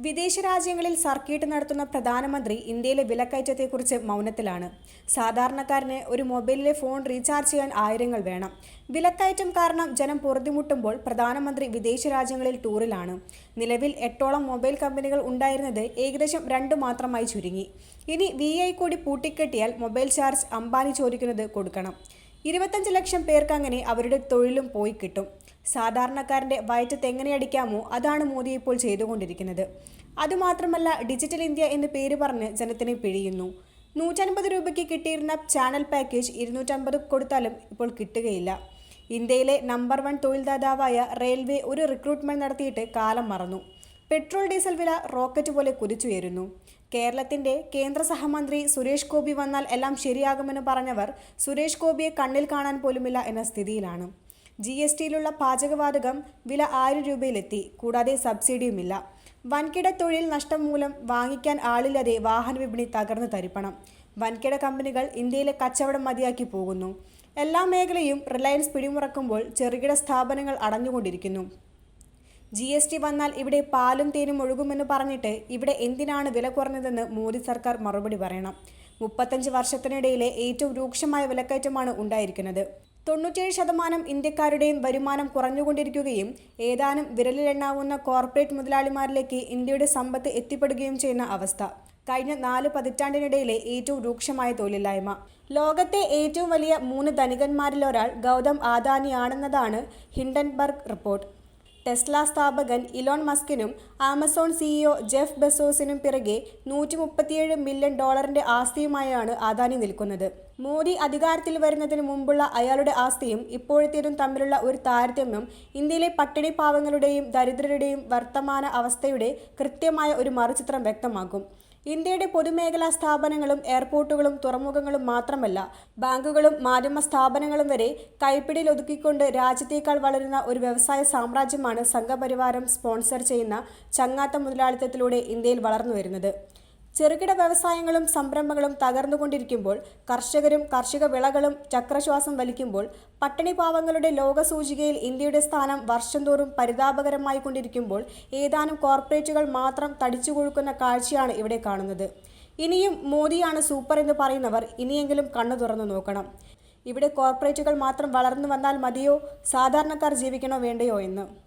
വിദേശ രാജ്യങ്ങളിൽ സർക്യൂട്ട് നടത്തുന്ന പ്രധാനമന്ത്രി ഇന്ത്യയിലെ വിലക്കയറ്റത്തെക്കുറിച്ച് മൗനത്തിലാണ്. സാധാരണക്കാരന് ഒരു മൊബൈലിലെ ഫോൺ റീചാർജ് ചെയ്യാൻ ആയിരങ്ങൾ വേണം. വിലക്കയറ്റം കാരണം ജനം പൊറുതിമുട്ടുമ്പോൾ പ്രധാനമന്ത്രി വിദേശ രാജ്യങ്ങളിൽ ടൂറിലാണ്. നിലവിൽ 8ഓളം മൊബൈൽ കമ്പനികൾ ഉണ്ടായിരുന്നത് ഏകദേശം 2 മാത്രമായി ചുരുങ്ങി. ഇനി VI കൂടി പൂട്ടിക്കെട്ടിയാൽ മൊബൈൽ ചാർജ് അംബാനി ചോദിക്കുന്നത് കൊടുക്കണം. 25 ലക്ഷം പേർക്ക് അങ്ങനെ അവരുടെ തൊഴിലും പോയി കിട്ടും. സാധാരണക്കാരൻ്റെ വയറ്റത്ത് എങ്ങനെയടിക്കാമോ അതാണ് മോദി ഇപ്പോൾ ചെയ്തുകൊണ്ടിരിക്കുന്നത്. അതുമാത്രമല്ല, ഡിജിറ്റൽ ഇന്ത്യ എന്ന് പേര് പറഞ്ഞ് ജനത്തിനെ പിഴിയുന്നു. 150 രൂപയ്ക്ക് കിട്ടിയിരുന്ന ചാനൽ പാക്കേജ് 250 കൊടുത്താലും ഇപ്പോൾ കിട്ടുകയില്ല. ഇന്ത്യയിലെ നമ്പർ 1 തൊഴിൽദാതാവായ റെയിൽവേ ഒരു റിക്രൂട്ട്മെന്റ് നടത്തിയിട്ട് കാലം മറന്നു. പെട്രോൾ ഡീസൽ വില റോക്കറ്റ് പോലെ കുതിച്ചുയരുന്നു. കേരളത്തിന്റെ കേന്ദ്ര സഹമന്ത്രി സുരേഷ് ഗോപി വന്നാൽ എല്ലാം ശരിയാകുമെന്ന് പറഞ്ഞവർ സുരേഷ് ഗോപിയെ കണ്ണിൽ കാണാൻ പോലുമില്ല എന്ന സ്ഥിതിയിലാണ്. GSTയിലുള്ള പാചകവാതകം വില 1000 രൂപയിലെത്തി. കൂടാതെ സബ്സിഡിയുമില്ല. വൻകിട തൊഴിൽ നഷ്ടം മൂലം വാങ്ങിക്കാൻ ആളില്ലാതെ വാഹന വിപണി തകർന്നു തരിപ്പണം. വൻകിട കമ്പനികൾ ഇന്ത്യയിലെ കച്ചവടം മതിയാക്കി പോകുന്നു. എല്ലാ മേഖലയും റിലയൻസ് പിടിമുറക്കുമ്പോൾ ചെറുകിട സ്ഥാപനങ്ങൾ അടഞ്ഞുകൊണ്ടിരിക്കുന്നു. GST വന്നാൽ ഇവിടെ പാലും തേനും ഒഴുകുമെന്ന് പറഞ്ഞിട്ട് ഇവിടെ എന്തിനാണ് വില കുറഞ്ഞതെന്ന് മോദി സർക്കാർ മറുപടി പറയണം. 35 വർഷത്തിനിടയിലെ ഏറ്റവും രൂക്ഷമായ വിലക്കയറ്റമാണ് ഉണ്ടായിരിക്കുന്നത്. 97% ഇന്ത്യക്കാരുടെയും വരുമാനം കുറഞ്ഞുകൊണ്ടിരിക്കുകയും ഏതാനും വിരലിലെണ്ണാവുന്ന കോർപ്പറേറ്റ് മുതലാളിമാരിലേക്ക് ഇന്ത്യയുടെ സമ്പത്ത് എത്തിപ്പെടുകയും ചെയ്യുന്ന അവസ്ഥ. കഴിഞ്ഞ 4 പതിറ്റാണ്ടിനിടയിലെ ഏറ്റവും രൂക്ഷമായ തൊഴിലില്ലായ്മ. ലോകത്തെ ഏറ്റവും വലിയ 3 ധനികന്മാരിലൊരാൾ ഗൗതം അദാനിയാണെന്നതാണ് ഹിൻഡൻബർഗ് റിപ്പോർട്ട്. ടെസ്ല സ്ഥാപകൻ ഇലോൺ മസ്കിനും ആമസോൺ CEO ജെഫ് ബെസോസിനും പിറകെ $137 മില്യൺ ആസ്തിയുമായാണ് അദാനി നിൽക്കുന്നത്. മോദി അധികാരത്തിൽ വരുന്നതിന് മുമ്പുള്ള അയാളുടെ ആസ്തിയും ഇപ്പോഴത്തേതും തമ്മിലുള്ള ഒരു താരതമ്യം ഇന്ത്യയിലെ പട്ടിണി പാവങ്ങളുടെയും ദരിദ്രരുടെയും വർത്തമാന അവസ്ഥയുടെ കൃത്യമായ ഒരു മറുചിത്രം വ്യക്തമാക്കും. ഇന്ത്യയുടെ പൊതുമേഖലാ സ്ഥാപനങ്ങളും എയർപോർട്ടുകളും തുറമുഖങ്ങളും മാത്രമല്ല, ബാങ്കുകളും മാധ്യമ സ്ഥാപനങ്ങളും വരെ കൈപ്പിടിയിൽ ഒതുക്കിക്കൊണ്ട് രാജ്യത്തേക്കാൾ വളരുന്ന ഒരു വ്യവസായ സാമ്രാജ്യമാണ് സംഘപരിവാരം സ്പോൺസർ ചെയ്യുന്ന ചങ്ങാത്ത മുതലാളിത്തത്തിലൂടെ ഇന്ത്യയിൽ വളർന്നു വരുന്നത്. ചെറുകിട വ്യവസായങ്ങളും സംരംഭങ്ങളും തകർന്നുകൊണ്ടിരിക്കുമ്പോൾ, കർഷകരും കാർഷിക വിളകളും ചക്രശ്വാസം വലിക്കുമ്പോൾ, പട്ടിണി പാവങ്ങളുടെ ലോക സൂചികയിൽ ഇന്ത്യയുടെ സ്ഥാനം വർഷം തോറും പരിതാപകരമായി കൊണ്ടിരിക്കുമ്പോൾ ഏതാനും കോർപ്പറേറ്റുകൾ മാത്രം തടിച്ചുകൊഴുക്കുന്ന കാഴ്ചയാണ് ഇവിടെ കാണുന്നത്. ഇനിയും മോദിയാണ് സൂപ്പർ എന്ന് പറയുന്നവർ ഇനിയെങ്കിലും കണ്ണു തുറന്നു നോക്കണം. ഇവിടെ കോർപ്പറേറ്റുകൾ മാത്രം വളർന്നു വന്നാൽ മതിയോ, സാധാരണക്കാർ ജീവിക്കണോ വേണ്ടയോ എന്ന്.